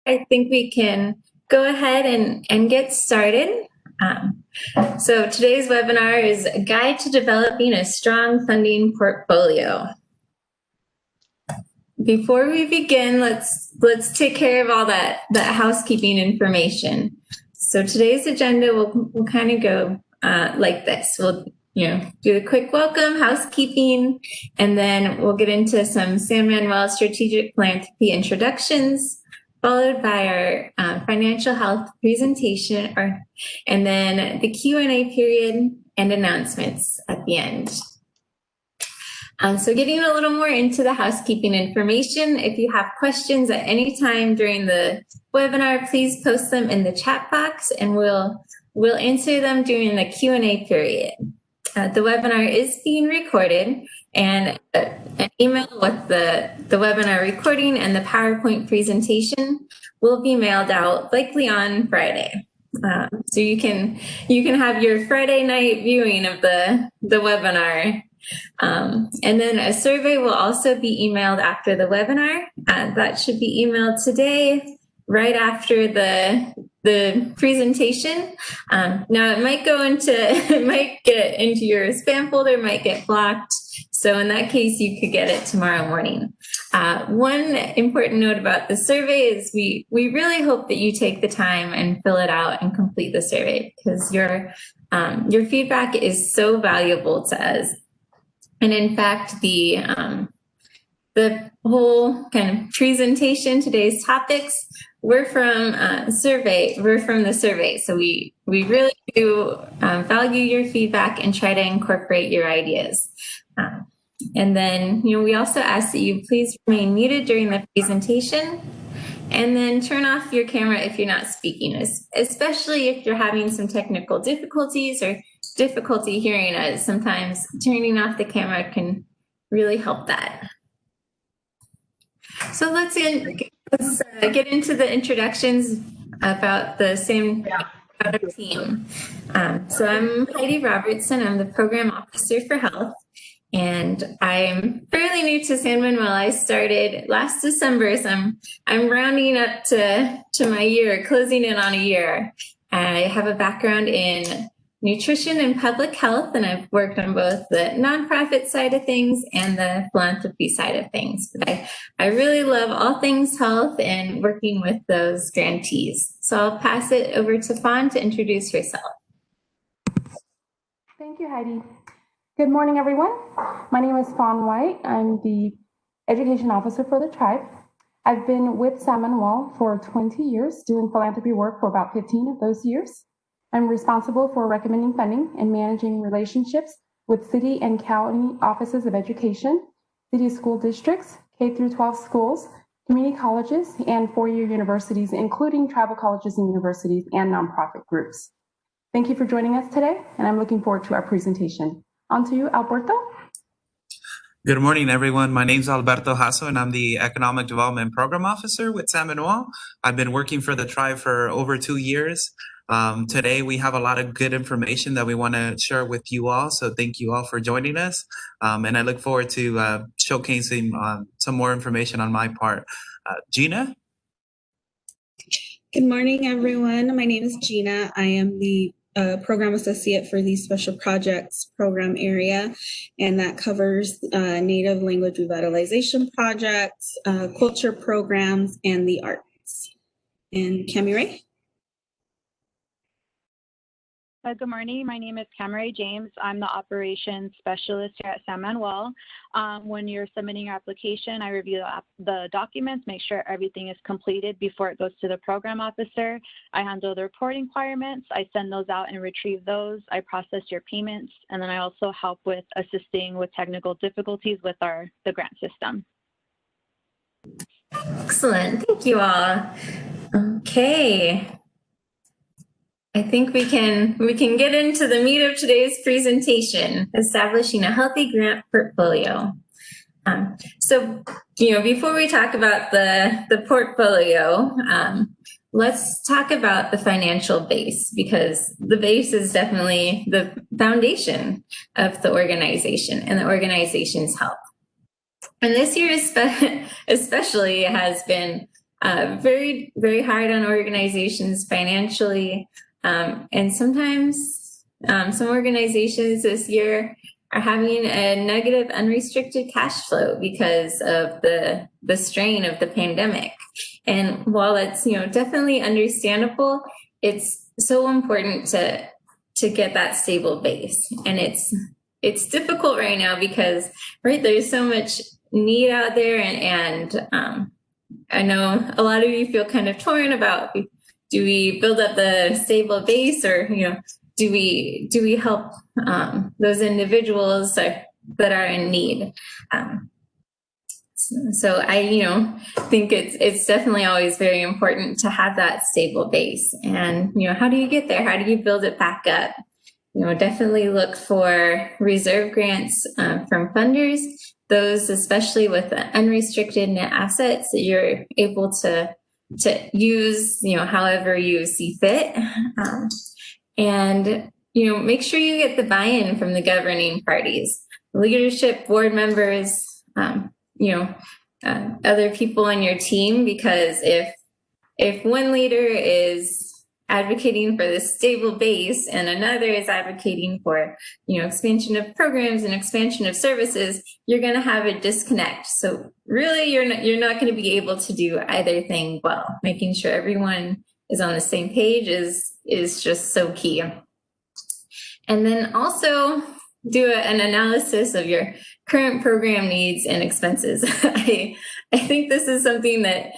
I think we can go ahead and get started. So today's webinar is a guide to developing a strong funding portfolio. Before we begin, let's take care of all that housekeeping information. So today's agenda will kind of go like this. We'll do the quick welcome, housekeeping, and then we'll get into some San Manuel strategic philanthropy introductions, followed by our financial health presentation, and then the Q&A period and announcements at the end. So getting a little more into the housekeeping information, if you have questions at any time during the webinar, please post them in the chat box and we'll answer them during the Q&A period. The webinar is being recorded, and an email with the webinar recording and the PowerPoint presentation will be mailed out likely on Friday. So you can have your Friday night viewing of the webinar. And then a survey will also be emailed after the webinar. That should be emailed today, right after the presentation. Now it might get into your spam folder, might get blocked. So in that case, you could get it tomorrow morning. One important note about the survey is we really hope that you take the time and fill it out and complete the survey, because your feedback is so valuable to us. And in fact, the whole kind of presentation, today's topics, we're from the survey. So we really do value your feedback and try to incorporate your ideas. And then, we also ask that you please remain muted during the presentation, and then turn off your camera if you're not speaking, especially if you're having some technical difficulties or difficulty hearing us. Sometimes turning off the camera can really help that. So let's get into the introductions about the same team. So I'm Heidi Robertson. I'm the Program Officer for Health, and I'm fairly new to San Manuel. I started last December, so I'm rounding up to my year, closing in on a year. I have a background in nutrition and public health, and I've worked on both the nonprofit side of things and the philanthropy side of things. But I really love all things health and working with those grantees. So I'll pass it over to Fawn to introduce herself. Thank you, Heidi. Good morning, everyone. My name is Fawn White. I'm the Education Officer for the tribe. I've been with San Manuel for 20 years, doing philanthropy work for about 15 of those years. I'm responsible for recommending funding and managing relationships with city and county offices of education, city school districts, K-12 schools, community colleges, and four-year universities, including tribal colleges and universities and nonprofit groups. Thank you for joining us today, and I'm looking forward to our presentation. On to you, Alberto. Good morning, everyone. My name is Alberto Hasso, and I'm the Economic Development Program Officer with San Manuel. I've been working for the tribe for over 2 years. Today, we have a lot of good information that we want to share with you all. So thank you all for joining us. And I look forward to showcasing some more information on my part. Gina? Good morning, everyone. My name is Gina. I am the Program Associate for the Special Projects Program area, and that covers Native Language Revitalization projects, culture programs, and the arts. And Cami Ray? Good morning. My name is Camaray James. I'm the operations specialist here at San Manuel. When you're submitting your application, I review the documents, make sure everything is completed before it goes to the program officer. I handle the reporting requirements. I send those out and retrieve those. I process your payments, and then I also help with assisting with technical difficulties with the grant system. Excellent. Thank you all. Okay. I think we can get into the meat of today's presentation, establishing a healthy grant portfolio. So, before we talk about the portfolio, let's talk about the financial base, because the base is definitely the foundation of the organization and the organization's health. And this year especially has been very, very hard on organizations financially. And sometimes some organizations this year are having a negative unrestricted cash flow because of the strain of the pandemic. And while that's, definitely understandable, it's so important to get that stable base. And it's difficult right now because, right, there's so much need out there, and I know a lot of you feel kind of torn about, do we build up the stable base, or do we help those individuals that are in need? So I think it's definitely always very important to have that stable base. And how do you get there? How do you build it back up? Definitely look for reserve grants from funders, those especially with unrestricted net assets that you're able to use, however you see fit. And make sure you get the buy-in from the governing parties, leadership, board members, other people on your team, because if one leader is advocating for this stable base and another is advocating for expansion of programs and expansion of services, you're going to have a disconnect. So really you're not going to be able to do either thing well. Making sure everyone is on the same page is just so key. And then also do an analysis of your current program needs and expenses. I think this is something that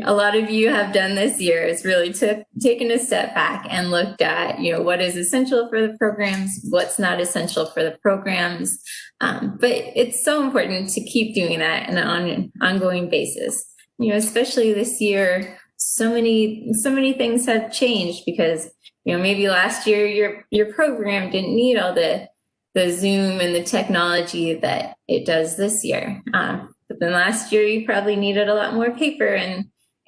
a lot of you have done this year, is really taken a step back and looked at, what is essential for the programs, what's not essential for the programs. But it's so important to keep doing that on an ongoing basis. Especially this year, so many things have changed because, maybe last year your program didn't need all the Zoom and the technology that it does this year. But then last year you probably needed a lot more paper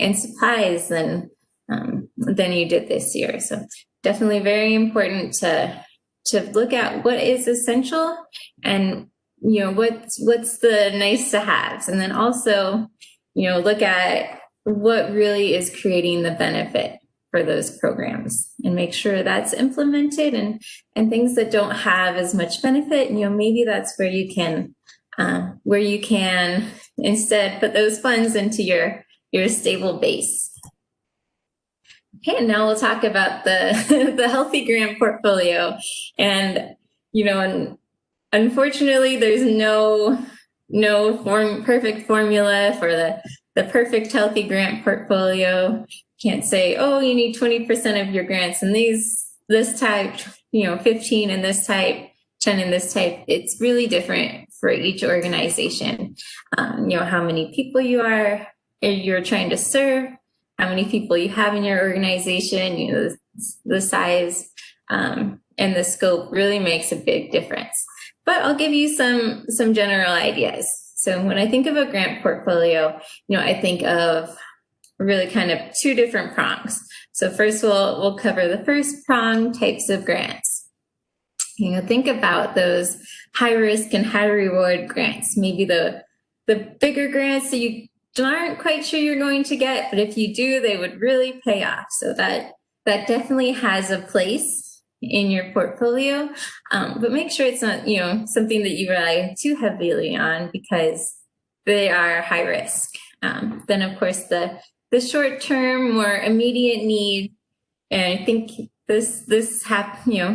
and supplies than you did this year. So definitely very important to look at what is essential and what's the nice to haves, and then also look at what really is creating the benefit for those programs and make sure that's implemented, and things that don't have as much benefit, maybe that's where you can instead put those funds into your stable base. Okay, and now we'll talk about the healthy grant portfolio. And unfortunately, there's no perfect formula for the perfect healthy grant portfolio. Can't say, oh, you need 20% of your grants in this type, 15 in this type, 10 in this type. It's really different for each organization. How many people you're trying to serve, how many people you have in your organization, the size and the scope really makes a big difference. But I'll give you some general ideas. So when I think of a grant portfolio, I think of really kind of two different prongs. So first we'll cover the first prong, types of grants. Think about those high risk and high reward grants, maybe the bigger grants that you aren't quite sure you're going to get, but if you do, they would really pay off. So that definitely has a place in your portfolio, but make sure it's not something that you rely too heavily on because they are high risk. Then of course the short term, more immediate need, and I think this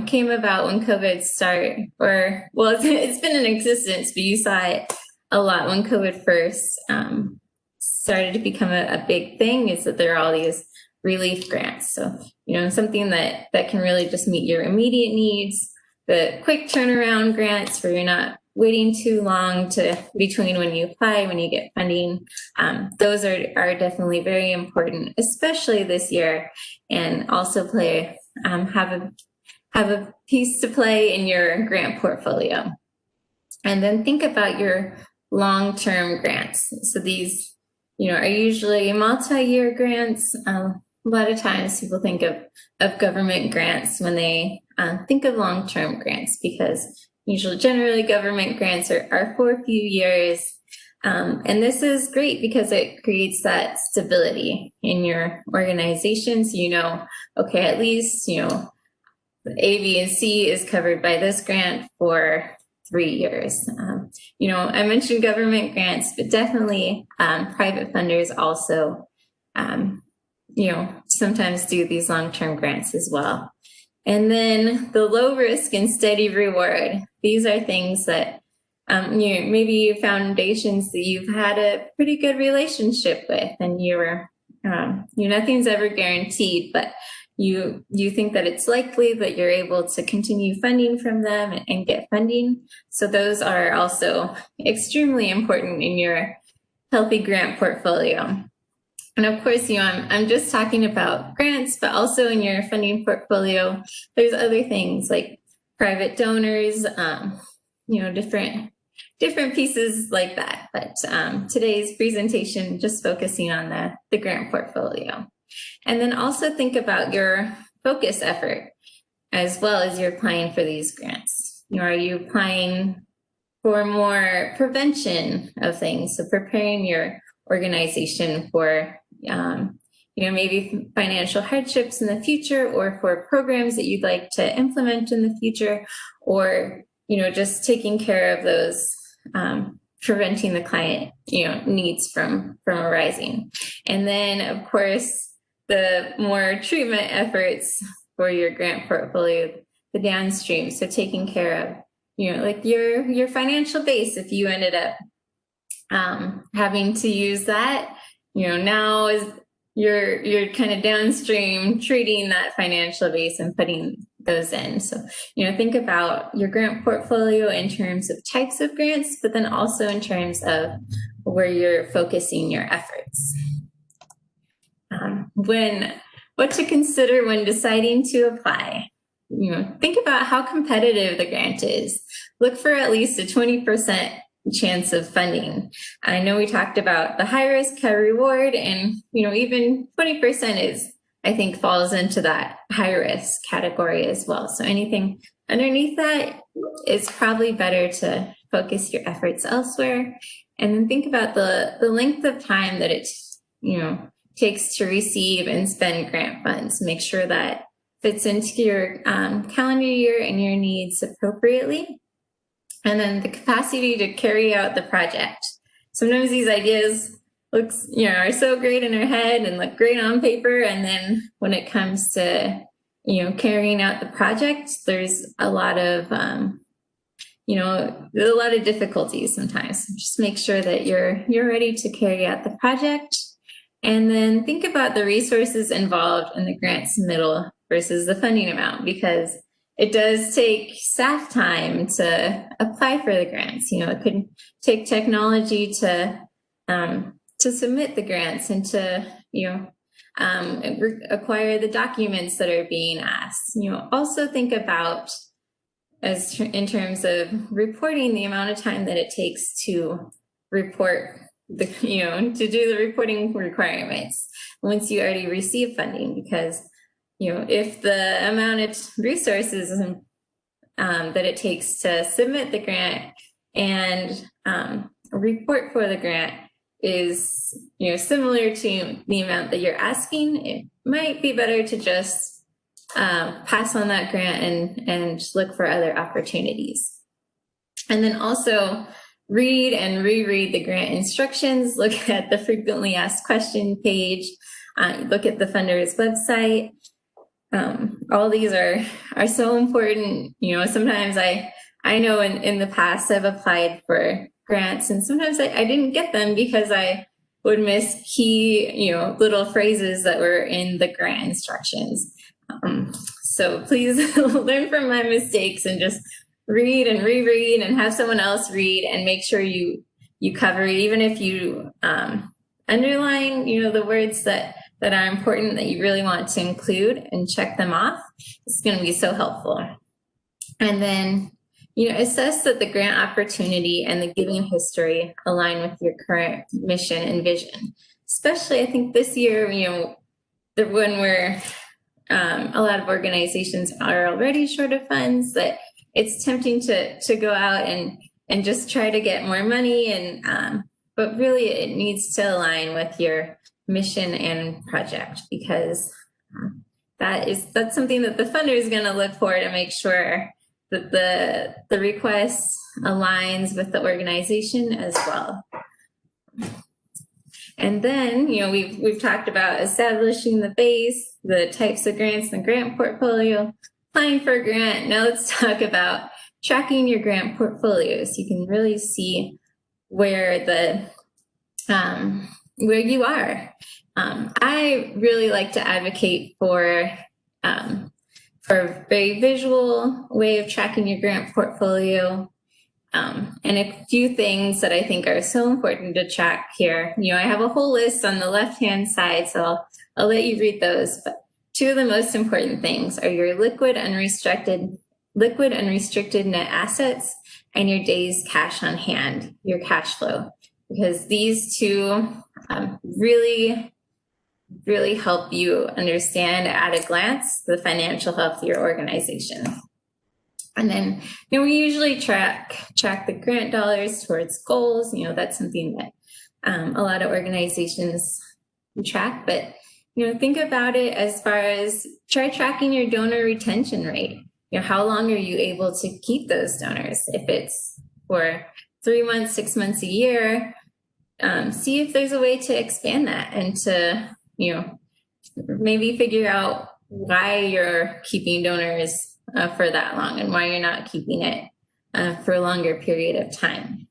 came about when COVID started, it's been in existence, but you saw it a lot when COVID first started to become a big thing, is that there are all these relief grants. So, something that can really just meet your immediate needs, the quick turnaround grants where you're not waiting too long between when you apply, when you get funding. Those are definitely very important, especially this year, and also have a piece to play in your grant portfolio. And then think about your long-term grants. So these, are usually multi-year grants. A lot of times people think of government grants when they think of long-term grants, because generally government grants are for a few years. And this is great because it creates that stability in your organization. So, okay, at least, A, B, and C is covered by this grant for 3 years. I mentioned government grants, but definitely private funders also, sometimes do these long-term grants as well. And then the low risk and steady reward. These are things that maybe foundations that you've had a pretty good relationship with, and nothing's ever guaranteed, but you think that it's likely that you're able to continue funding from them and get funding. So those are also extremely important in your healthy grant portfolio. And of course, I'm just talking about grants, but also in your funding portfolio, there's other things like private donors, different pieces like that. But today's presentation, just focusing on the grant portfolio. And then also think about your focus effort as well as you're applying for these grants. Are you applying for more prevention of things? So preparing your organization for, maybe financial hardships in the future, or for programs that you'd like to implement in the future, or, just taking care of those, preventing the client, needs from arising. And then, of course, the more treatment efforts for your grant portfolio, the downstream. So taking care of, like your financial base, if you ended up having to use that, now is you're kind of downstream treating that financial base and putting those in. So, think about your grant portfolio in terms of types of grants, but then also in terms of where you're focusing your efforts. What to consider when deciding to apply. Think about how competitive the grant is. Look for at least a 20% chance of funding. I know we talked about the high risk, high reward, and even 20% is, I think, falls into that high risk category as well. So anything underneath that is probably better to focus your efforts elsewhere. And then think about the length of time that it takes to receive and spend grant funds. Make sure that fits into your calendar year and your needs appropriately. And then the capacity to carry out the project. Sometimes these ideas are so great in our head and look great on paper, and then when it comes to carrying out the project, there's a lot of difficulties sometimes. Just make sure that you're ready to carry out the project, and then think about the resources involved in the grant submittal versus the funding amount, because it does take staff time to apply for the grants. It could take technology to submit the grants and to acquire the documents that are being asked. Also think about in terms of reporting, the amount of time that it takes to report to do the reporting requirements once you already receive funding, because if the amount of resources that it takes to submit the grant and report for the grant is similar to the amount that you're asking, it might be better to just pass on that grant and look for other opportunities. And then also read and reread the grant instructions. Look at the frequently asked question page. Look at the funder's website. All these are so important. Sometimes I know in the past I've applied for grants, and sometimes I didn't get them because I would miss key, little phrases that were in the grant instructions. So please learn from my mistakes and just read and reread and have someone else read and make sure you cover it, even if you underline, the words that are important that you really want to include, and check them off. It's going to be so helpful. And then, assess that the grant opportunity and the giving history align with your current mission and vision. Especially, I think this year, when we're, a lot of organizations are already short of funds, that it's tempting to go out and just try to get more money and, but really it needs to align with your mission and project, because that's something that the funder is going to look for to make sure that the request aligns with the organization as well. And then, we've talked about establishing the base, the types of grants, the grant portfolio, applying for a grant. Now let's talk about tracking your grant portfolio so you can really see where where you are. I really like to advocate for a very visual way of tracking your grant portfolio. And a few things that I think are so important to track here. I have a whole list on the left-hand side, so I'll let you read those. But two of the most important things are your liquid unrestricted net assets and your days cash on hand, your cash flow, because these two really, really help you understand at a glance the financial health of your organization. And then, we usually track the grant dollars towards goals. That's something that a lot of organizations track. But, think about it as far as try tracking your donor retention rate. How long are you able to keep those donors? If it's for 3 months, 6 months, a year, see if there's a way to expand that and to, maybe figure out why you're keeping donors for that long and why you're not keeping it for a longer period of time.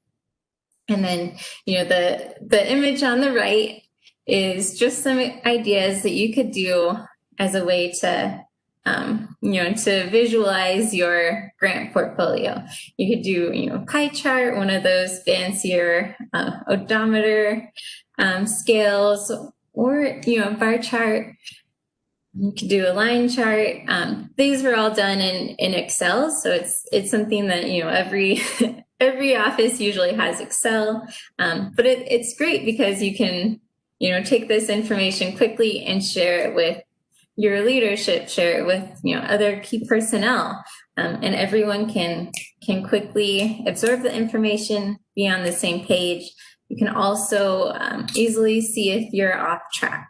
And then, the image on the right is just some ideas that you could do as a way to, to visualize your grant portfolio. You could do, pie chart, one of those fancier odometer scales, or, bar chart. You could do a line chart. These were all done in Excel, so it's something that every every office usually has Excel, but it's great because you can take this information quickly and share it with your leadership, share it with other key personnel, and everyone can quickly absorb the information, be on the same page. You can also easily see if you're off track.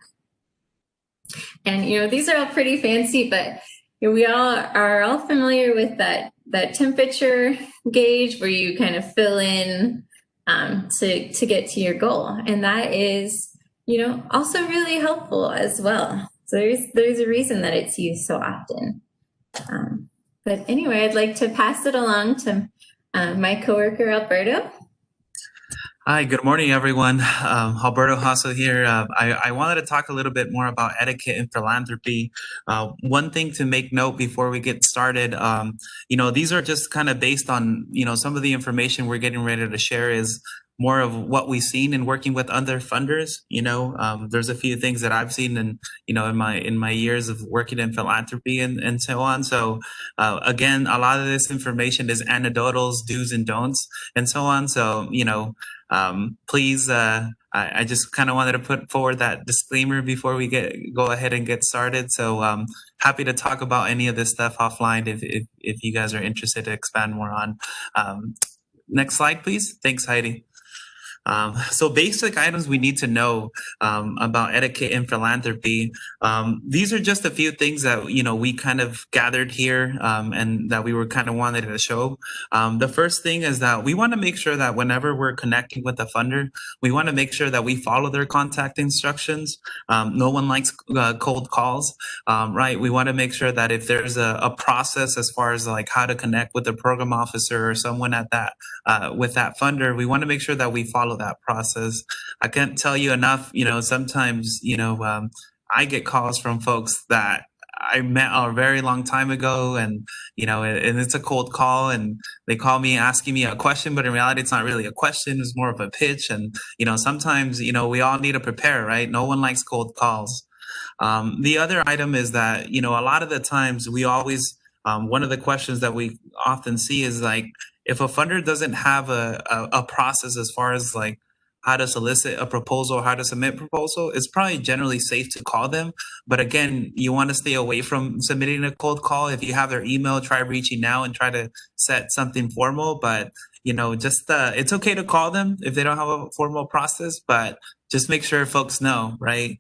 And these are all pretty fancy, but we are all familiar with that temperature gauge where you kind of fill in to get to your goal, and that is also really helpful as well. So there's a reason that it's used so often. But anyway, I'd like to pass it along to my coworker Alberto. Hi, good morning, everyone. Alberto Hasso here. I wanted to talk a little bit more about etiquette and philanthropy. One thing to make note before we get started, these are just kind of based on, some of the information we're getting ready to share is more of what we've seen in working with other funders. There's a few things that I've seen in my years of working in philanthropy and so on. So again, a lot of this information is anecdotals, do's and don'ts, and so on. So please, I just kind of wanted to put forward that disclaimer before we go ahead and get started. So happy to talk about any of this stuff offline if you guys are interested to expand more on. Next slide, please. Thanks, Heidi. So basic items we need to know about etiquette and philanthropy. These are just a few things that we kind of gathered here and that we were kind of wanted to show. The first thing is that we want to make sure that whenever we're connecting with a funder, we want to make sure that we follow their contact instructions. No one likes cold calls, right? We want to make sure that if there's a process as far as like how to connect with the program officer or someone at that with that funder, we want to make sure that we follow that process. I can't tell you enough, sometimes, I get calls from folks that I met a very long time ago and it's a cold call and they call me asking me a question, but in reality, it's not really a question. It's more of a pitch. And, sometimes, we all need to prepare, right? No one likes cold calls. The other item is that, a lot of the times we always, one of the questions that we often see is like, if a funder doesn't have a process as far as like how to solicit a proposal, how to submit proposal, it's probably generally safe to call them. But again, you want to stay away from submitting a cold call. If you have their email, try reaching out and try to set something formal. But just it's okay to call them if they don't have a formal process, but just make sure folks know, right?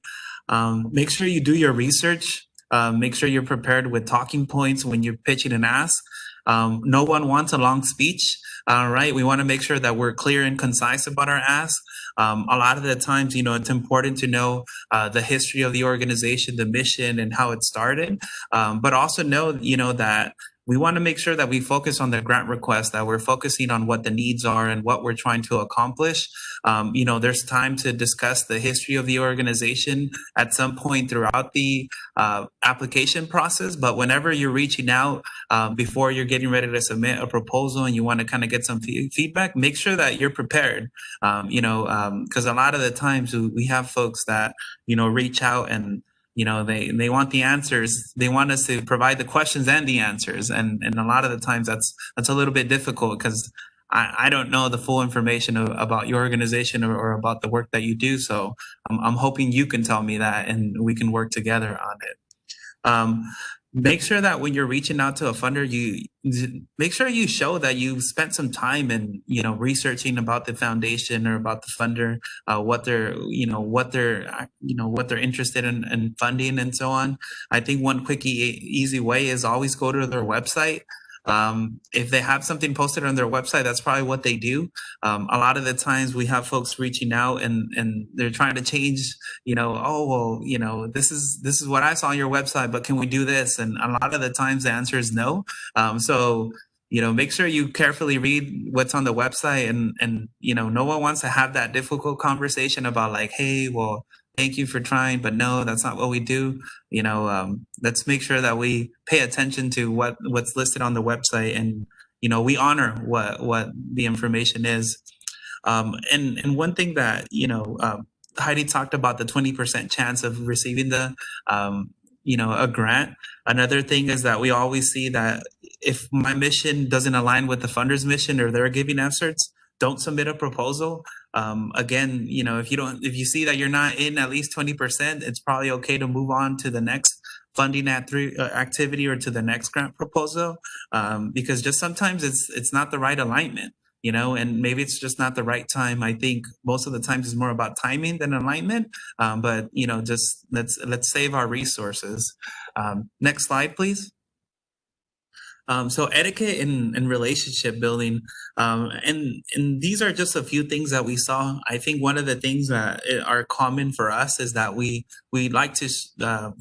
Make sure you do your research. Make sure you're prepared with talking points when you're pitching an ask. No one wants a long speech, right? We want to make sure that we're clear and concise about our ask. A lot of the times, it's important to know the history of the organization, the mission, and how it started, but also know, that we want to make sure that we focus on the grant request, that we're focusing on what the needs are and what we're trying to accomplish. There's time to discuss the history of the organization at some point throughout the application process. But whenever you're reaching out before you're getting ready to submit a proposal and you want to kind of get some feedback, make sure that you're prepared. Because a lot of the times we have folks that, reach out and they want the answers. They want us to provide the questions and the answers. And a lot of the times that's a little bit difficult because I don't know the full information about your organization or about the work that you do. So I'm hoping you can tell me that and we can work together on it. Make sure that when you're reaching out to a funder, you make sure you show that you've spent some time in, researching about the foundation or about the funder, what they're interested in funding and so on. I think one quick, easy way is always go to their website. If they have something posted on their website, that's probably what they do. A lot of the times we have folks reaching out and they're trying to change, this is what I saw on your website, but can we do this? And a lot of the times the answer is no. So make sure you carefully read what's on the website and no one wants to have that difficult conversation about like, hey, well, thank you for trying, but no, that's not what we do. Let's make sure that we pay attention to what's listed on the website and, we honor what the information is. And one thing that, Heidi talked about the 20% chance of receiving a grant. Another thing is that we always see that if my mission doesn't align with the funder's mission or their giving efforts, don't submit a proposal. Again, if you see that you're not in at least 20%, it's probably okay to move on to the next funding activity or to the next grant proposal, because just sometimes it's not the right alignment, and maybe it's just not the right time. I think most of the times it's more about timing than alignment, but just let's save our resources. Next slide, please. So etiquette and relationship building, and these are just a few things that we saw. I think one of the things that are common for us is that we like to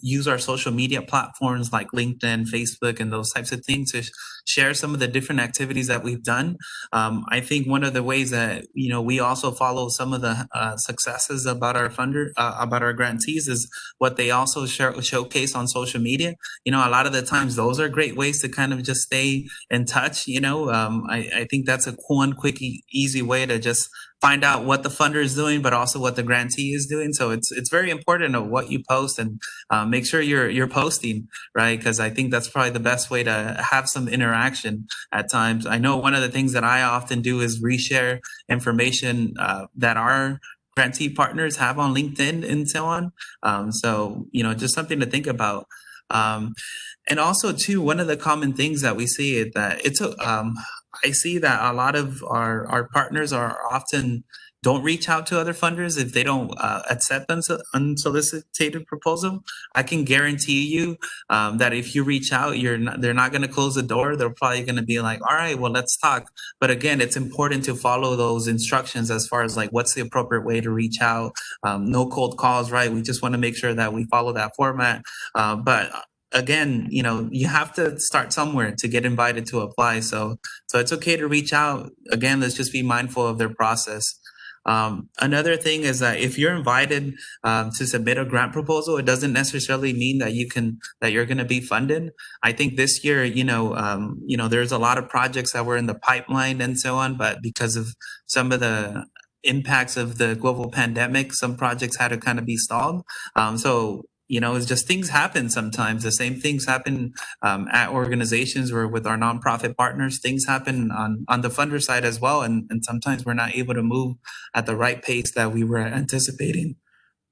use our social media platforms like LinkedIn, Facebook, and those types of things to share some of the different activities that we've done. I think one of the ways that we also follow some of the successes about our about our grantees is what they also showcase on social media. A lot of the times those are great ways to kind of just stay in touch. I think that's a one quick, easy way to just find out what the funder is doing, but also what the grantee is doing. So it's very important of what you post and make sure you're posting, right? Because I think that's probably the best way to have some interaction at times. I know one of the things that I often do is reshare information that our grantee partners have on LinkedIn and so on. So, just something to think about. And also too, one of the common things that we see is that I see that a lot of our partners are often don't reach out to other funders if they don't accept unsolicited proposal. I can guarantee you that if you reach out, they're not going to close the door. They're probably going to be like, all right, well, let's talk. But again, it's important to follow those instructions as far as like what's the appropriate way to reach out. No cold calls, right? We just want to make sure that we follow that format. But again, you have to start somewhere to get invited to apply. So it's okay to reach out. Again, let's just be mindful of their process. Another thing is that if you're invited to submit a grant proposal, it doesn't necessarily mean that you're going to be funded. I think this year, there's a lot of projects that were in the pipeline and so on, but because of some of the impacts of the global pandemic, some projects had to kind of be stalled. So it's just things happen sometimes. The same things happen at organizations or with our nonprofit partners. Things happen on the funder side as well. And sometimes we're not able to move at the right pace that we were anticipating.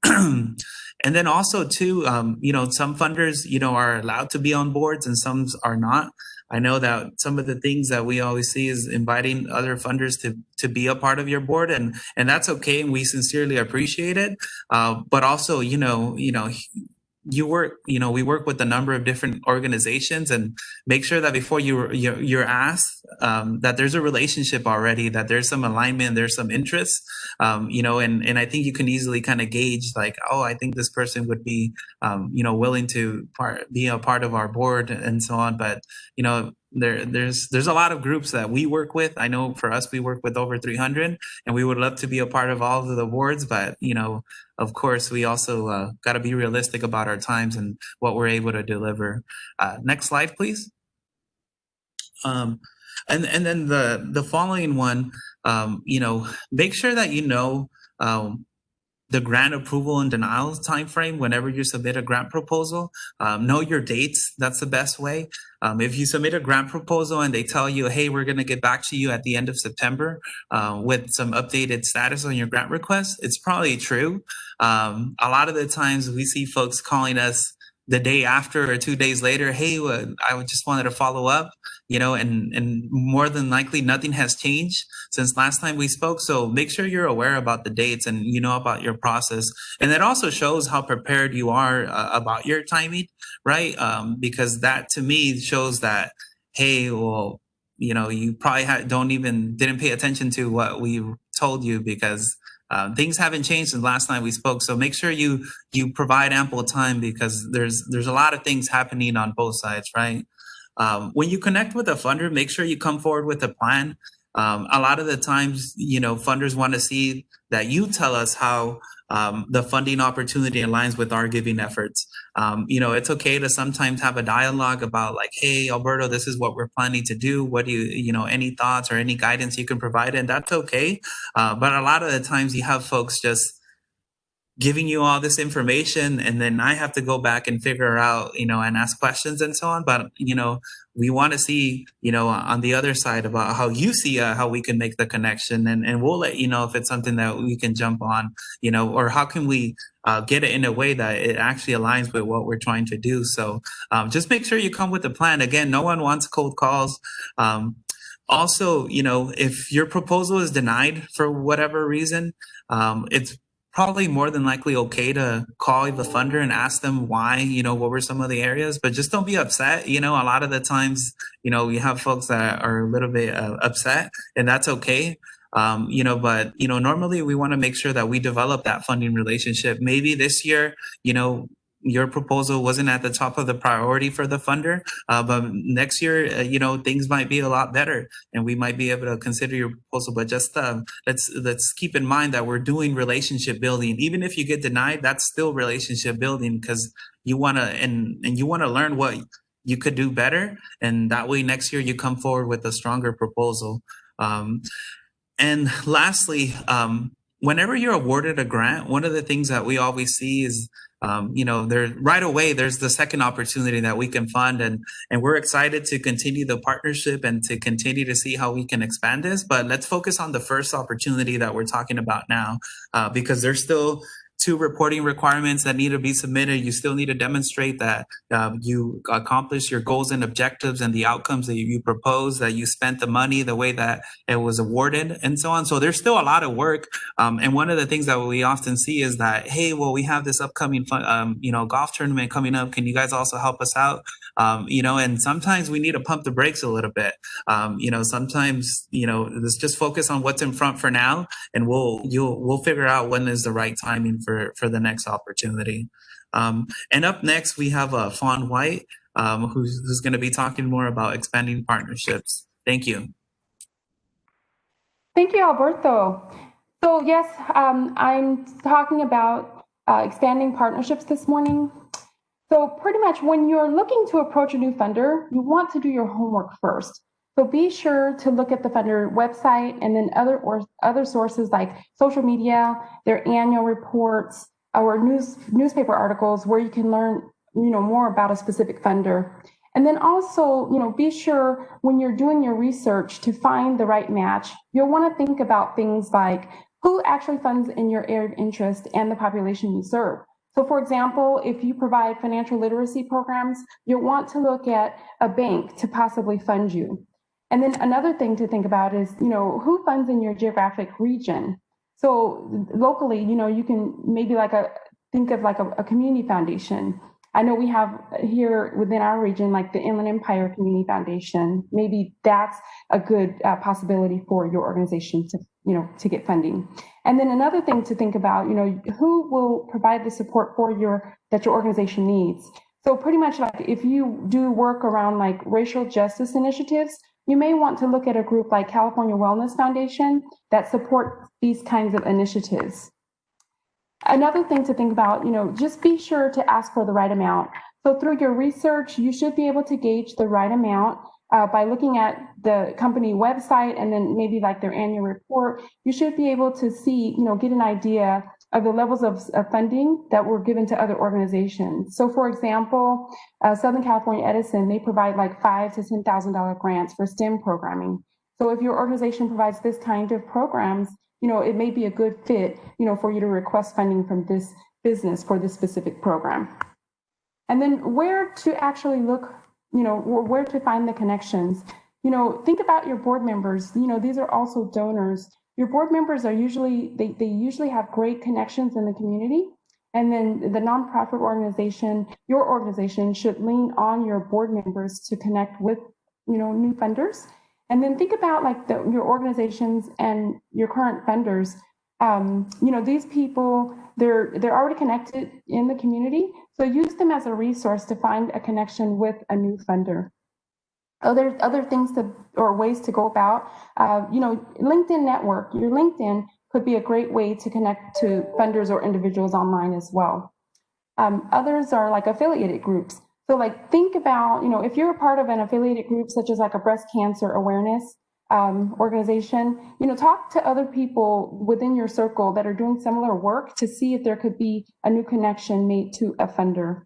And then also too, some funders, are allowed to be on boards and some are not. I know that some of the things that we always see is inviting other funders to be a part of your board, and that's okay, and we sincerely appreciate it. But also, we work with a number of different organizations, and make sure that before you're asked, that there's a relationship already, that there's some alignment, there's some interest, and I think you can easily kind of gauge like, oh, I think this person would be, willing to be a part of our board and so on. But, there's a lot of groups that we work with. I know for us, we work with over 300, and we would love to be a part of all of the boards, but, of course, we also got to be realistic about our times and what we're able to deliver. Next slide, please. And then the following one, make sure that the grant approval and denial timeframe whenever you submit a grant proposal. Know your dates. That's the best way. If you submit a grant proposal and they tell you, hey, we're going to get back to you at the end of September with some updated status on your grant request, it's probably true. A lot of the times we see folks calling us the day after or 2 days later, hey, I just wanted to follow up, and more than likely nothing has changed since last time we spoke. So make sure you're aware about the dates and about your process. And it also shows how prepared you are about your timing, right? Because that to me shows that, hey, well, you probably didn't pay attention to what we told you, because things haven't changed since last time we spoke. So make sure you provide ample time, because there's a lot of things happening on both sides, right? When you connect with a funder, make sure you come forward with a plan. A lot of the times, funders want to see that you tell us how the funding opportunity aligns with our giving efforts. It's okay to sometimes have a dialogue about like, hey, Alberto, this is what we're planning to do. What do any thoughts or any guidance you can provide? And that's okay. But a lot of the times you have folks just giving you all this information, and then I have to go back and figure out, and ask questions and so on. But, we want to see, on the other side about how you see how we can make the connection, and we'll let you know if it's something that we can jump on, or how can we get it in a way that it actually aligns with what we're trying to do. So just make sure you come with a plan. Again, no one wants cold calls. Also, if your proposal is denied for whatever reason, it's probably more than likely okay to call the funder and ask them why, what were some of the areas, but just don't be upset. A lot of the times, we have folks that are a little bit upset, and that's okay. But, normally we want to make sure that we develop that funding relationship. Maybe this year, your proposal wasn't at the top of the priority for the funder, but next year, things might be a lot better, and we might be able to consider your proposal. But just let's keep in mind that we're doing relationship building. Even if you get denied, that's still relationship building, because you want to and you want to learn what you could do better, and that way next year you come forward with a stronger proposal. And lastly, whenever you're awarded a grant, one of the things that we always see is right away, there's the second opportunity that we can fund, and we're excited to continue the partnership and to continue to see how we can expand this. But let's focus on the first opportunity that we're talking about now, because there's still 2 reporting requirements that need to be submitted. You still need to demonstrate that you accomplish your goals and objectives and the outcomes that you propose, that you spent the money the way that it was awarded, and so on. So there's still a lot of work. And one of the things that we often see is that, hey, well, we have this upcoming golf tournament coming up. Can you guys also help us out? And sometimes we need to pump the brakes a little bit. Sometimes, let's just focus on what's in front for now, and we'll figure out when is the right timing for the next opportunity. And up next, we have Fawn White, who's going to be talking more about expanding partnerships. Thank you. Thank you, Alberto. So yes, I'm talking about expanding partnerships this morning. So pretty much when you're looking to approach a new funder, you want to do your homework first. So be sure to look at the funder website and then other sources like social media, their annual reports, or newspaper articles where you can learn more about a specific funder. And then also, be sure when you're doing your research to find the right match, you'll want to think about things like who actually funds in your area of interest and the population you serve. So for example, if you provide financial literacy programs, you'll want to look at a bank to possibly fund you. And then another thing to think about is, who funds in your geographic region? So locally, you can maybe think of like a community foundation. I know we have here within our region, like the Inland Empire Community Foundation. Maybe that's a good possibility for your organization to get funding. And then another thing to think about, who will provide the support that your organization needs. So pretty much like if you do work around like racial justice initiatives, you may want to look at a group like California Wellness Foundation that support these kinds of initiatives. Another thing to think about, just be sure to ask for the right amount. So through your research, you should be able to gauge the right amount by looking at the company website and then maybe like their annual report. You should be able to see, get an idea of the levels of funding that were given to other organizations. So for example, Southern California Edison, they provide like $5,000 to $10,000 grants for STEM programming. So if your organization provides this kind of programs, it may be a good fit, for you to request funding from this business for this specific program. And then where to actually look, where to find the connections. Think about your board members. These are also donors. Your board members are usually, they usually have great connections in the community. And then the nonprofit organization, your organization should lean on your board members to connect with, new funders. And then think about like your organizations and your current funders. These people, they're already connected in the community. So use them as a resource to find a connection with a new funder. Other things or ways to go about, LinkedIn network. Your LinkedIn could be a great way to connect to funders or individuals online as well. Others are like affiliated groups. So like think about, if you're a part of an affiliated group, such as like a breast cancer awareness organization, talk to other people within your circle that are doing similar work to see if there could be a new connection made to a funder.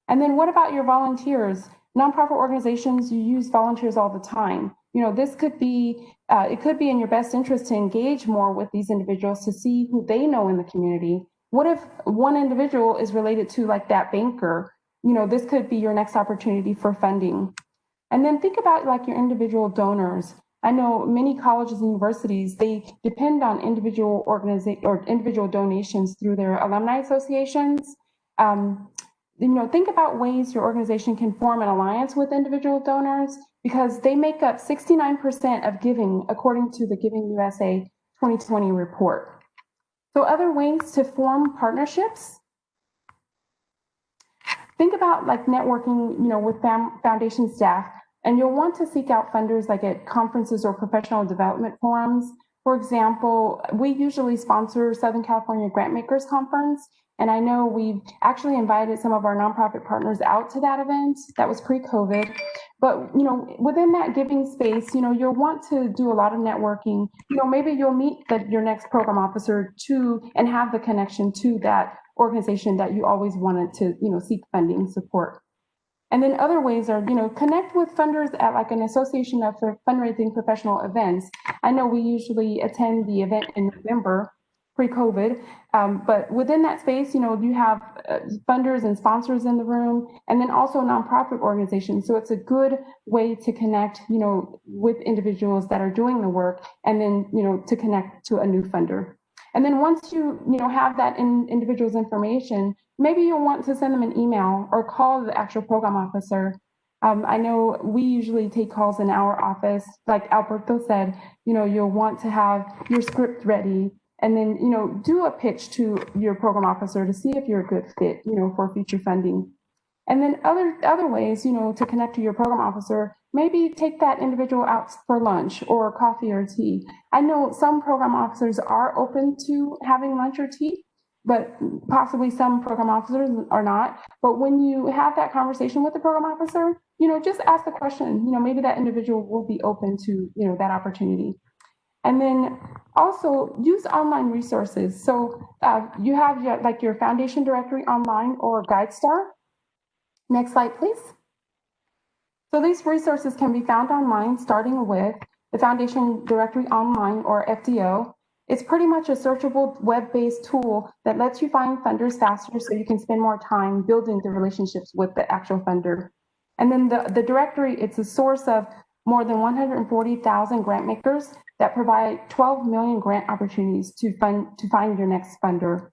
And then what about your volunteers? Nonprofit organizations, you use volunteers all the time. This could be, it could be in your best interest to engage more with these individuals to see who they know in the community. What if one individual is related to like that banker? This could be your next opportunity for funding. And then think about like your individual donors. I know many colleges and universities, they depend on individual donations through their alumni associations. Think about ways your organization can form an alliance with individual donors because they make up 69% of giving according to the Giving USA 2020 report. So other ways to form partnerships. Think about like networking, with foundation staff, and you'll want to seek out funders like at conferences or professional development forums. For example, we usually sponsor Southern California Grantmakers Conference, and I know we've actually invited some of our nonprofit partners out to that event. That was pre-COVID. But, within that giving space, you'll want to do a lot of networking. Maybe you'll meet your next program officer and have the connection to that organization that you always wanted to, seek funding support. And then other ways are, connect with funders at like an association of fundraising professional events. I know we usually attend the event in November, pre-COVID, but within that space, you have funders and sponsors in the room, and then also nonprofit organizations. So it's a good way to connect, with individuals that are doing the work, and then, to connect to a new funder. And then once you have that individual's information, maybe you'll want to send them an email or call the actual program officer. I know we usually take calls in our office. Like Alberto said, you'll want to have your script ready and then, do a pitch to your program officer to see if you're a good fit, for future funding. And then other ways, to connect to your program officer, maybe take that individual out for lunch or coffee or tea. I know some program officers are open to having lunch or tea, but possibly some program officers are not. But when you have that conversation with the program officer, just ask the question, maybe that individual will be open to, that opportunity. And then also use online resources. So you have your foundation directory online or GuideStar. Next slide, please. So these resources can be found online, starting with the Foundation Directory Online or FDO. It's pretty much a searchable web-based tool that lets you find funders faster so you can spend more time building the relationships with the actual funder. And then the directory, it's a source of more than 140,000 grant makers that provide 12 million grant opportunities to find your next funder.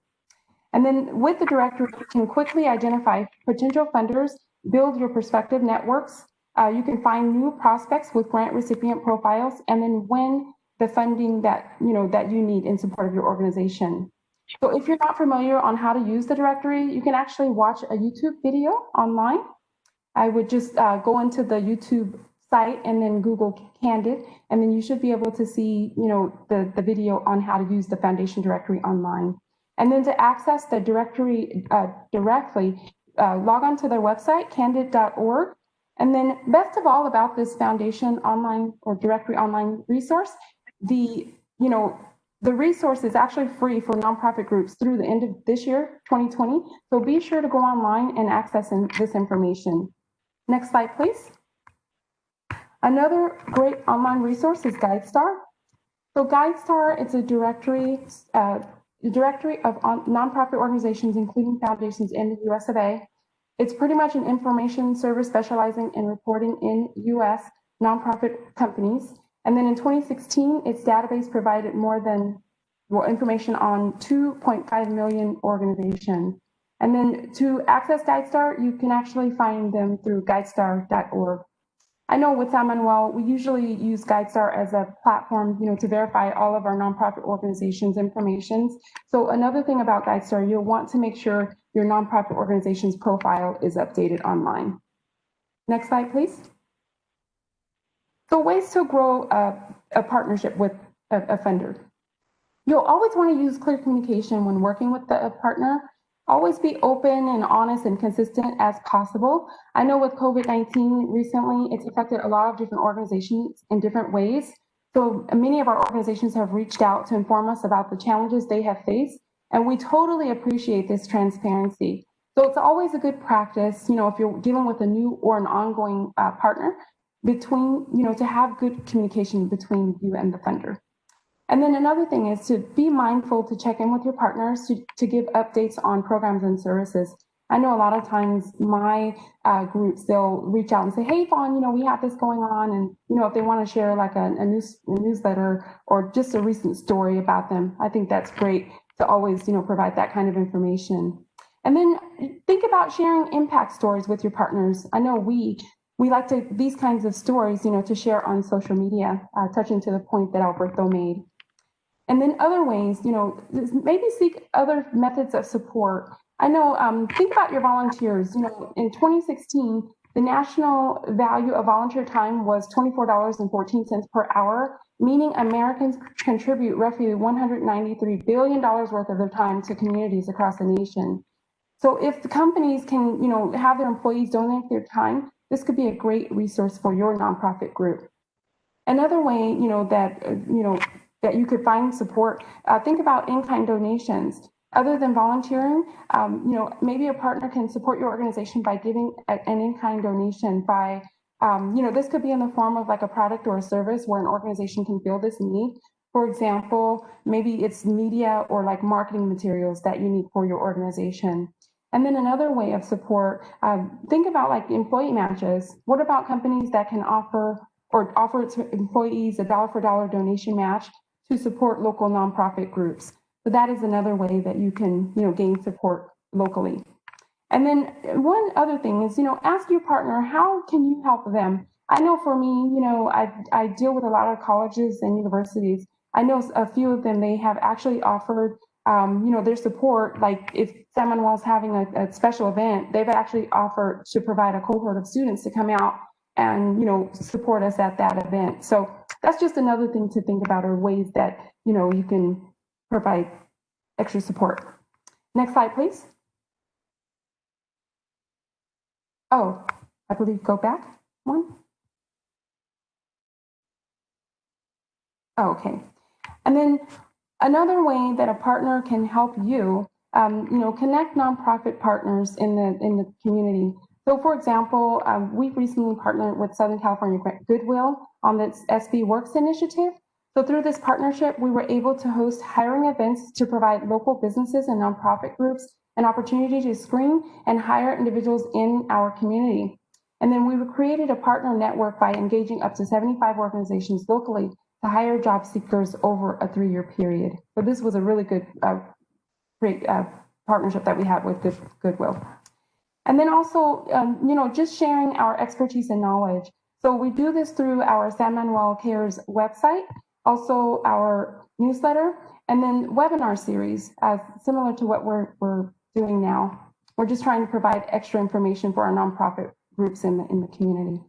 And then with the directory, you can quickly identify potential funders, build your prospective networks. You can find new prospects with grant recipient profiles, and then win the funding that you need in support of your organization. So if you're not familiar on how to use the directory, you can actually watch a YouTube video online. I would just go into the YouTube site and then Google Candid, and then you should be able to see, the video on how to use the foundation directory online. And then to access the directory directly, log on to their website, candid.org. And then best of all about this foundation online or directory online resource, the resource is actually free for nonprofit groups through the end of this year, 2020. So be sure to go online and access this information. Next slide, please. Another great online resource is GuideStar. So GuideStar, it's a directory of nonprofit organizations, including foundations in the US of A. It's pretty much an information service specializing in reporting in US nonprofit companies. And then in 2016, its database provided information on 2.5 million organizations. And then to access GuideStar, you can actually find them through guidestar.org. I know with San Manuel, we usually use GuideStar as a platform, to verify all of our nonprofit organizations' information. So another thing about GuideStar, you'll want to make sure your nonprofit organization's profile is updated online. Next slide, please. So ways to grow a partnership with a funder. You'll always want to use clear communication when working with a partner. Always be open and honest and consistent as possible. I know with COVID-19 recently, it's affected a lot of different organizations in different ways. So many of our organizations have reached out to inform us about the challenges they have faced, and we totally appreciate this transparency. So it's always a good practice, if you're dealing with a new or an ongoing partner, to have good communication between you and the funder. And then another thing is to be mindful to check in with your partners to give updates on programs and services. I know a lot of times my groups, they'll reach out and say, hey, Fawn, we have this going on. And, if they want to share like a newsletter or just a recent story about them, I think that's great to always, provide that kind of information. And then think about sharing impact stories with your partners. I know we like these kinds of stories, to share on social media, touching to the point that Alberto made. And then other ways, maybe seek other methods of support. I know, think about your volunteers. In 2016, the national value of volunteer time was $24.14 per hour, meaning Americans contribute roughly $193 billion worth of their time to communities across the nation. So if the companies can, have their employees donate their time, this could be a great resource for your nonprofit group. Another way, that you could find support, think about in-kind donations. Other than volunteering, maybe a partner can support your organization by giving an in-kind donation by, this could be in the form of like a product or a service where an organization can feel this need. For example, maybe it's media or like marketing materials that you need for your organization. And then another way of support, think about like employee matches. What about companies that can offer its employees a dollar for dollar donation match to support local nonprofit groups? So that is another way that you can, gain support locally. And then one other thing is, ask your partner, how can you help them? I know for me, I deal with a lot of colleges and universities. I know a few of them, they have actually offered, their support. Like if San Manuel's having a special event, they've actually offered to provide a cohort of students to come out and, support us at that event. So that's just another thing to think about, or ways that, you can provide extra support. Next slide, please. Oh, I believe go back one. Oh, okay. And then another way that a partner can help you, connect nonprofit partners in the community. So for example, we've recently partnered with Southern California Goodwill on the SB Works initiative. So through this partnership, we were able to host hiring events to provide local businesses and nonprofit groups an opportunity to screen and hire individuals in our community. And then we created a partner network by engaging up to 75 organizations locally to hire job seekers over a 3-year period. So this was a really good, great partnership that we had with Goodwill. And then also, just sharing our expertise and knowledge. So we do this through our San Manuel Cares website, also our newsletter, and then webinar series, similar to what we're doing now. We're just trying to provide extra information for our nonprofit groups in the community.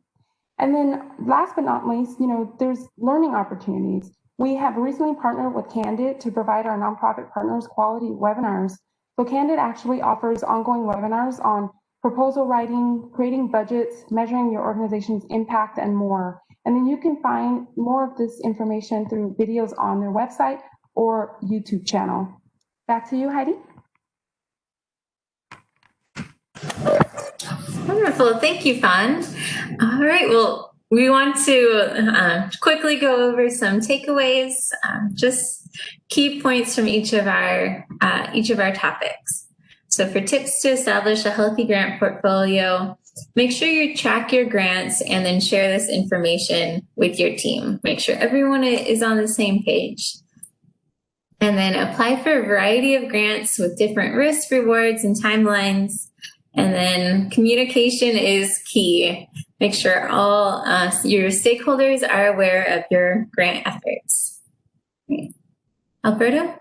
And then last but not least, there's learning opportunities. We have recently partnered with Candid to provide our nonprofit partners quality webinars. So Candid actually offers ongoing webinars on proposal writing, creating budgets, measuring your organization's impact, and more. And then you can find more of this information through videos on their website or YouTube channel. Back to you, Heidi. Wonderful. Thank you, Fawn. All right. Well, we want to quickly go over some takeaways, just key points from each of our topics. So for tips to establish a healthy grant portfolio, make sure you track your grants and then share this information with your team. Make sure everyone is on the same page. And then apply for a variety of grants with different risks, rewards, and timelines. And then communication is key. Make sure all your stakeholders are aware of your grant efforts. Okay. Alberto?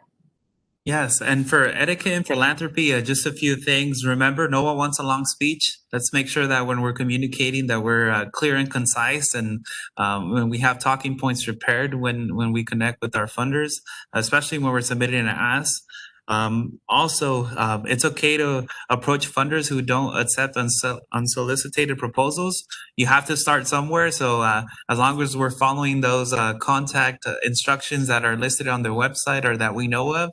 Yes, and for etiquette and philanthropy, just a few things. Remember, no one wants a long speech. Let's make sure that when we're communicating that we're clear and concise, and when we have talking points prepared when we connect with our funders, especially when we're submitting an ask. Also, it's okay to approach funders who don't accept unsolicited proposals. You have to start somewhere. So as long as we're following those contact instructions that are listed on their website or that we know of,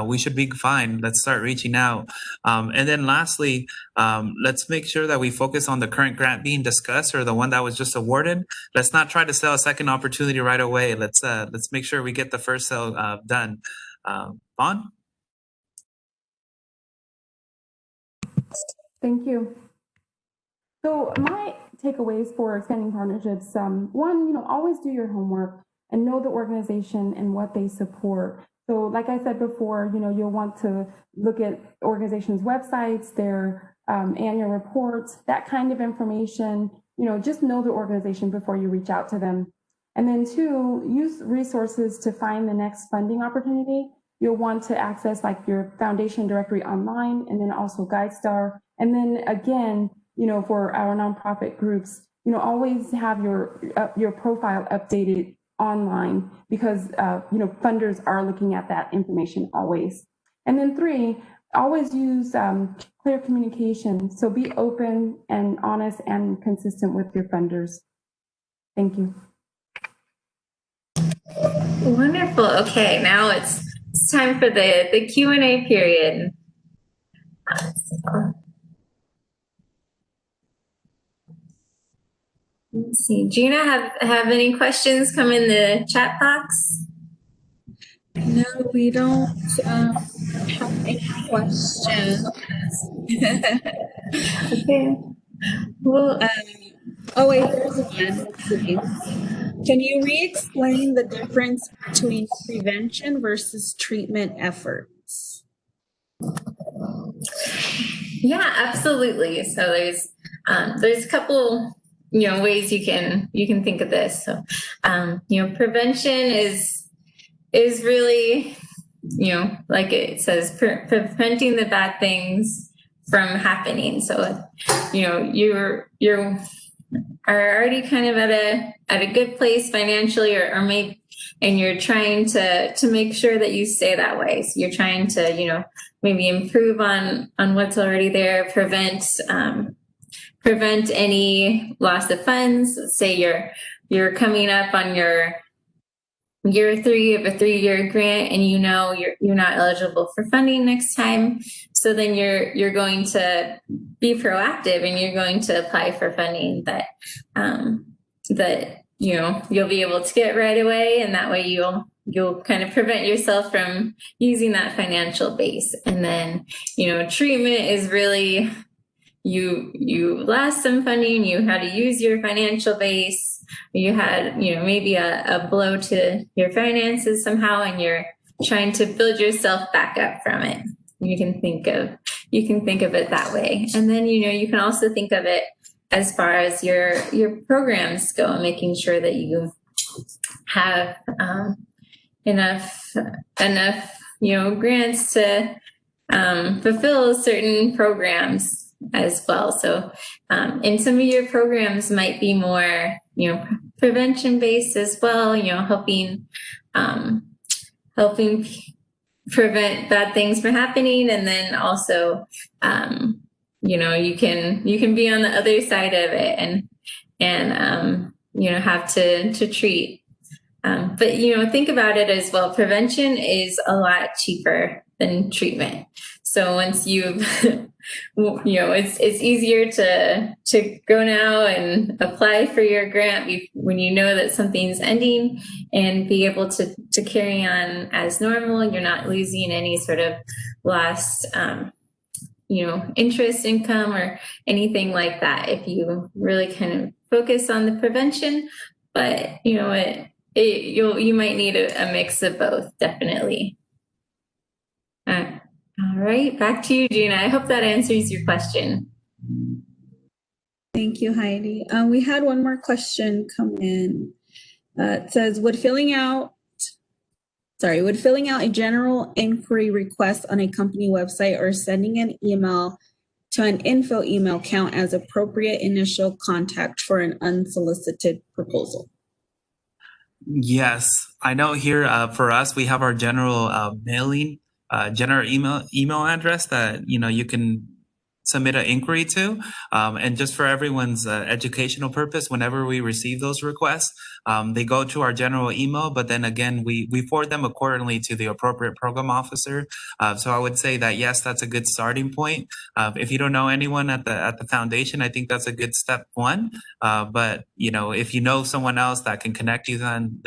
we should be fine. Let's start reaching out. And then lastly, let's make sure that we focus on the current grant being discussed or the one that was just awarded. Let's not try to sell a second opportunity right away. Let's make sure we get the first sale done. Vaughn? Thank you. So my takeaways for expanding partnerships, one, always do your homework and know the organization and what they support. So like I said before, you'll want to look at organizations' websites, their annual reports, that kind of information. Just know the organization before you reach out to them. And then two, use resources to find the next funding opportunity. You'll want to access like your foundation directory online, and then also GuideStar. And then again, for our nonprofit groups, always have your profile updated online because funders are looking at that information always. And then three, always use clear communication. So be open and honest and consistent with your funders. Thank you. Wonderful. Okay, now it's time for the Q&A period. Let's see. Gina, have any questions come in the chat box? No, we don't have any questions. Okay. Well, oh wait, there's one. Let's see. Can you re-explain the difference between prevention versus treatment efforts? yeah, absolutely. So there's a couple ways you can think of this. So prevention is really like it says, preventing the bad things from happening. So you're are already kind of at a good place financially, or maybe, and you're trying to make sure that you stay that way. So you're trying to maybe improve on what's already there, prevent any loss of funds. Let's say you're coming up on your year 3 of a 3-year grant, and you're not eligible for funding next time. So then you're going to be proactive, and you're going to apply for funding that you'll be able to get right away, and that way you'll kind of prevent yourself from using that financial base. And then, treatment is really you lost some funding, you had to use your financial base, you had, maybe a blow to your finances somehow, and you're trying to build yourself back up from it. You can think of it that way. And then, you can also think of it as far as your programs go, making sure that you have enough grants to fulfill certain programs as well. So, and some of your programs might be more, prevention based as well, helping prevent bad things from happening. And then also, you can be on the other side of it and have to treat. But, think about it as well. Prevention is a lot cheaper than treatment. So once you've, it's easier to go now and apply for your grant when you know that something's ending, and be able to carry on as normal. You're not losing any sort of lost, interest income or anything like that, if you really kind of focus on the prevention. But, you might need a mix of both, definitely. All right, back to you, Gina. I hope that answers your question. Thank you, Heidi. We had one more question come in. It says, would filling out a general inquiry request on a company website or sending an email to an info email count as appropriate initial contact for an unsolicited proposal? Yes, I know here for us, we have our general mailing, general email address that, you can submit an inquiry to. And just for everyone's educational purpose, whenever we receive those requests, they go to our general email, but then again, we forward them accordingly to the appropriate program officer. So I would say that, yes, that's a good starting point. If you don't know anyone at the foundation, I think that's a good step one. But, if you know someone else that can connect you, then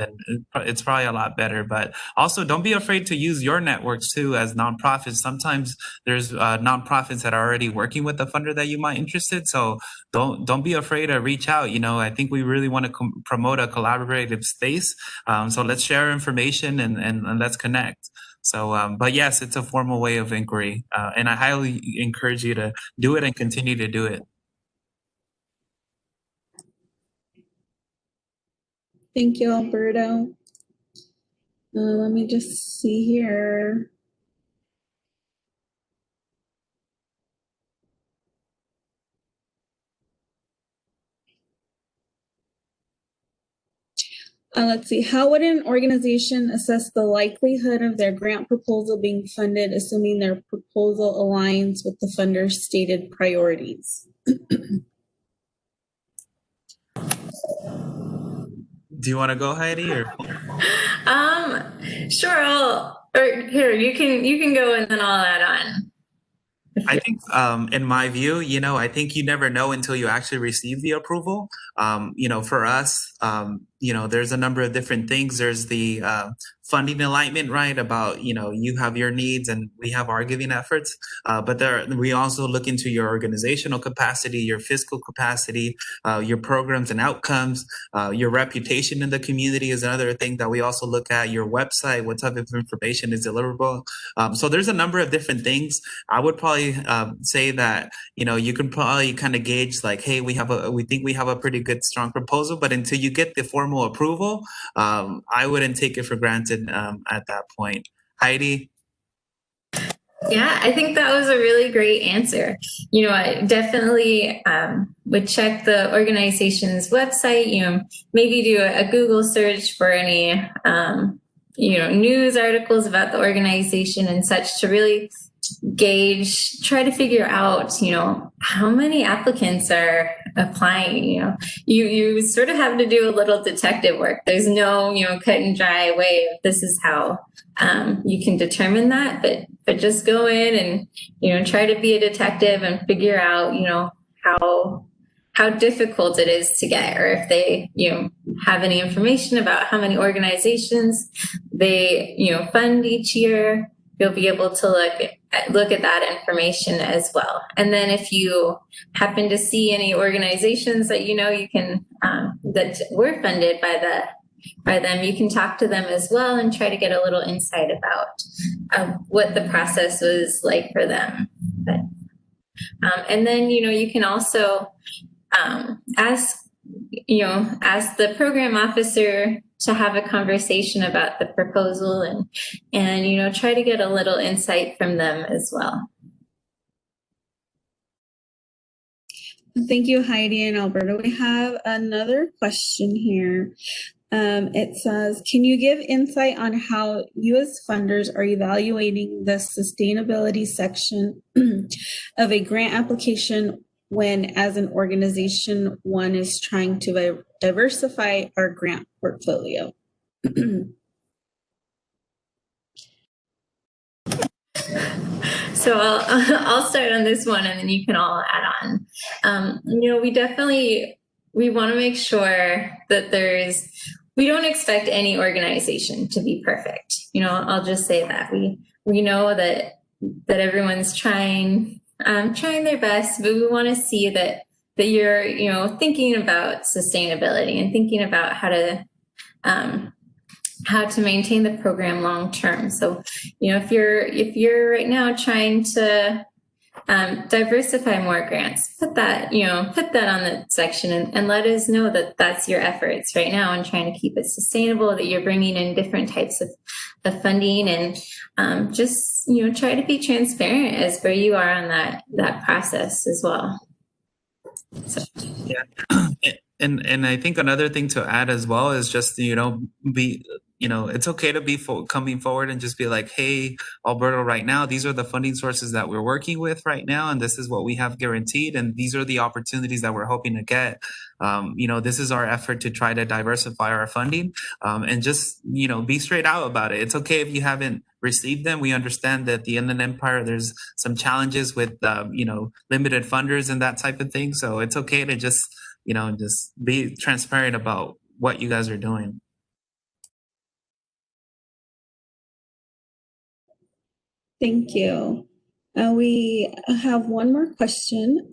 it's probably a lot better. But also, don't be afraid to use your networks too as nonprofits. Sometimes there's nonprofits that are already working with the funder that you might interested. So don't be afraid to reach out. I think we really want to promote a collaborative space. So let's share information and let's connect. So, but yes, it's a formal way of inquiry. And I highly encourage you to do it and continue to do it. Thank you, Alberto. Let me just see here. Let's see. How would an organization assess the likelihood of their grant proposal being funded, assuming their proposal aligns with the funder's stated priorities? Do you want to go, Heidi? Or? Sure. Here, you can go, and then I'll add on. I think, in my view, I think you never know until you actually receive the approval. For us, there's a number of different things. There's the funding alignment, right? About, you have your needs and we have our giving efforts. But we also look into your organizational capacity, your fiscal capacity, your programs and outcomes, your reputation in the community is another thing that we also look at. Your website, what type of information is deliverable. So there's a number of different things. I would probably say that, you can probably kind of gauge like, hey, we think we have a pretty good, strong proposal, but until you get the formal approval, I wouldn't take it for granted at that point. Heidi? Yeah, I think that was a really great answer. I definitely would check the organization's website, maybe do a Google search for any, news articles about the organization and such to really try to figure out, how many applicants are applying. You sort of have to do a little detective work. There's no, cut and dry way of this is how you can determine that, but just go in and, try to be a detective and figure out, how difficult it is to get, or if they, have any information about how many organizations they, fund each year, you'll be able to look at that information as well. And then if you happen to see any organizations that you can that were funded by them, you can talk to them as well and try to get a little insight about what the process was like for them. But, and then you can also ask the program officer to have a conversation about the proposal and try to get a little insight from them as well. Thank you, Heidi and Alberto. We have another question here. It says, can you give insight on how you as funders are evaluating the sustainability section of a grant application when, as an organization, one is trying to diversify our grant portfolio? So I'll start on this one, and then you can all add on. We want to make sure that we don't expect any organization to be perfect. I'll just say that we know that everyone's trying their best, but we want to see that you're thinking about sustainability and thinking about how to maintain the program long term. So if you're right now trying to diversify more grants, put that on the section and let us know that that's your efforts right now and trying to keep it sustainable, that you're bringing in different types of funding, and just try to be transparent as where you are on that process as well. So. Yeah. And I think another thing to add as well is just, it's okay to be coming forward and just be like, hey, Alberto, right now, these are the funding sources that we're working with right now. And this is what we have guaranteed. And these are the opportunities that we're hoping to get. This is our effort to try to diversify our funding, and just, be straight out about it. It's okay if you haven't received them. We understand that at the Inland Empire, there's some challenges with, limited funders and that type of thing. So it's okay to just be transparent about what you guys are doing. Thank you. We have one more question.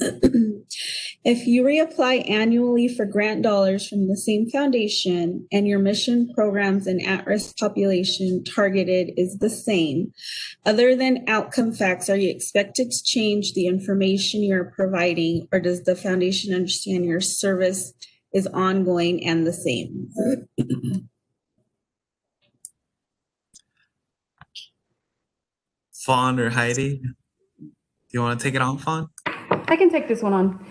If you reapply annually for grant dollars from the same foundation and your mission, programs, and at-risk population targeted is the same, other than outcome facts, are you expected to change the information you're providing, or does the foundation understand your service is ongoing and the same? Fawn or Heidi, do you want to take it on, Fawn? I can take this one on.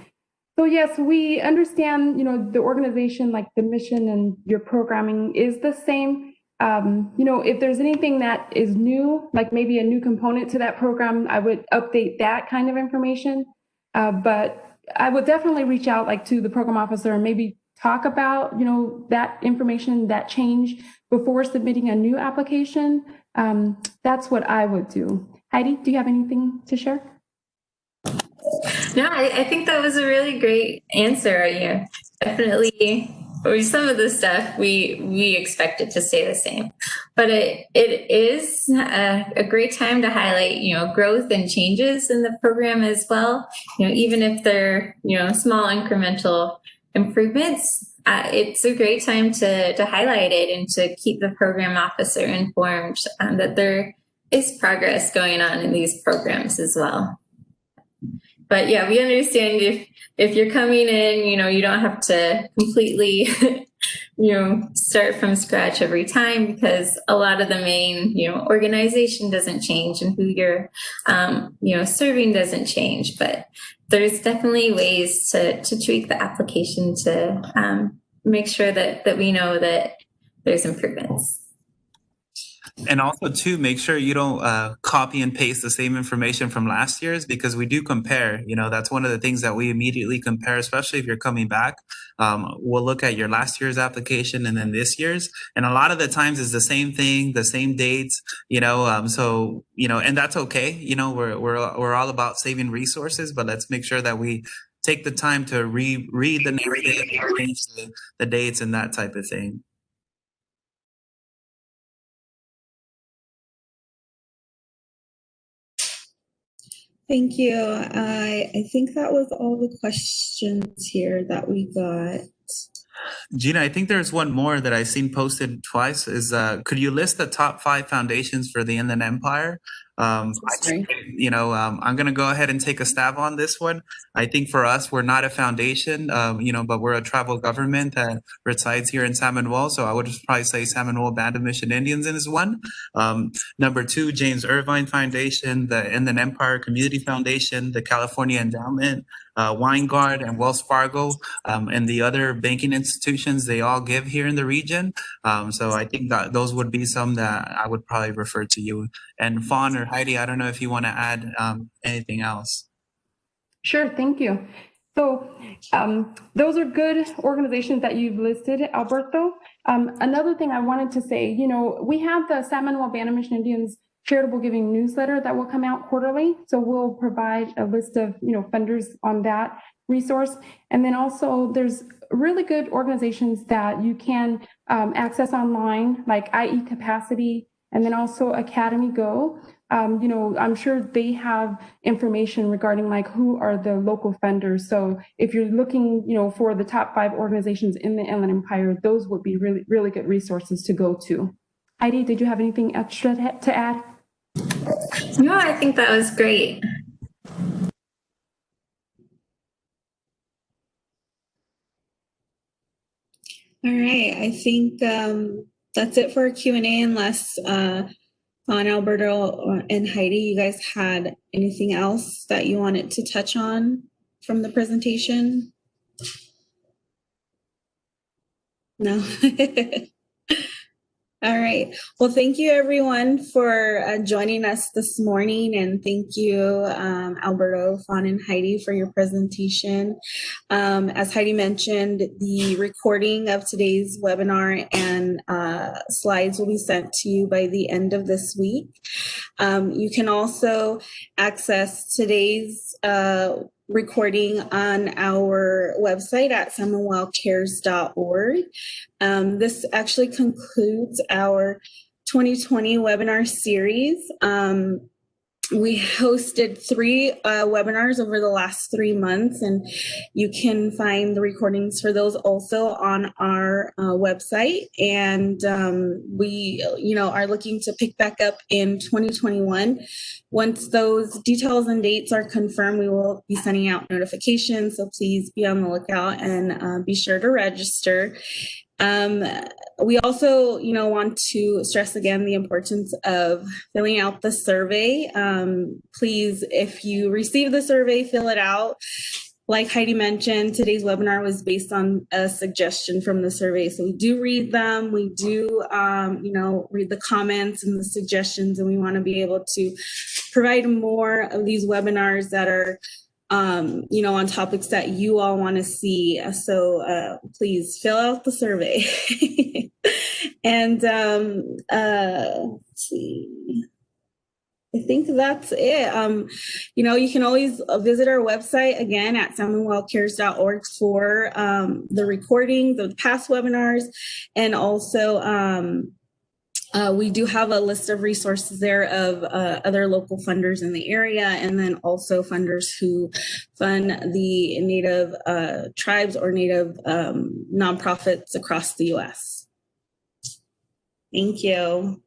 So yes, we understand, the organization, like the mission and your programming is the same. If there's anything that is new, like maybe a new component to that program, I would update that kind of information. But I would definitely reach out to the program officer and maybe talk about, that information, that change before submitting a new application. That's what I would do. Heidi, do you have anything to share? No, I think that was a really great answer. Yeah, definitely. Some of the stuff we expect it to stay the same, but it is a great time to highlight growth and changes in the program as well. Even if they're small incremental improvements, it's a great time to highlight it and to keep the program officer informed that there is progress going on in these programs as well. But yeah, we understand if you're coming in, you don't have to completely, start from scratch every time, because a lot of the main, organization doesn't change and who you're, serving doesn't change. But there's definitely ways to tweak the application to make sure that we know that there's improvements. And also, too, make sure you don't copy and paste the same information from last year's, because we do compare. That's one of the things that we immediately compare, especially if you're coming back. We'll look at your last year's application and then this year's. And a lot of the times it's the same thing, the same dates, and that's okay. We're all about saving resources, but let's make sure that we take the time to read the narrative, change the dates and that type of thing. Thank you. I think that was all the questions here that we got. Gina, I think there's one more that I've seen posted twice. Is could you list the top 5 foundations for the Inland Empire? Sorry. I'm going to go ahead and take a stab on this one. I think for us, we're not a foundation, but we're a tribal government that resides here in San Manuel. So I would just probably say San Manuel Band of Mission Indians is one. Number 2, James Irvine Foundation, the Inland Empire Community Foundation, the California Endowment, Weingard and Wells Fargo, and the other banking institutions, they all give here in the region. So I think that those would be some that I would probably refer to you. And Fawn or Heidi, I don't know if you want to add anything else. Sure, thank you. So those are good organizations that you've listed, Alberto. Another thing I wanted to say, we have the San Manuel Band of Mission Indians charitable giving newsletter that will come out quarterly. So we'll provide a list of, funders on that resource. And then also there's really good organizations that you can access online, like IE Capacity, and then also Academy Go. I'm sure they have information regarding like who are the local funders. So if you're looking, for the top 5 organizations in the Inland Empire, those would be really, really good resources to go to. Heidi, did you have anything extra to add? No, I think that was great. All right, I think that's it for our Q&A, unless Juan, Alberto, and Heidi, you guys had anything else that you wanted to touch on from the presentation? No? All right. Well, thank you everyone for joining us this morning, and thank you, Alberto, Fawn, and Heidi for your presentation. As Heidi mentioned, the recording of today's webinar and slides will be sent to you by the end of this week. You can also access today's recording on our website at SanManuelCares.org. This actually concludes our 2020 webinar series. We hosted 3 webinars over the last 3 months, and you can find the recordings for those also on our website. And we, are looking to pick back up in 2021. Once those details and dates are confirmed, we will be sending out notifications. So please be on the lookout and be sure to register. We also, want to stress again the importance of filling out the survey. Please, if you receive the survey, fill it out. Like Heidi mentioned, today's webinar was based on a suggestion from the survey. So we do read them. We do, read the comments and the suggestions, and we want to be able to provide more of these webinars that are on topics that you all want to see. So please fill out the survey. And let's see. I think that's it. You can always visit our website again at SanManuelCares.org for the recording, the past webinars, and also we do have a list of resources there of other local funders in the area, and then also funders who fund the Native tribes or Native nonprofits across the U.S. Thank you.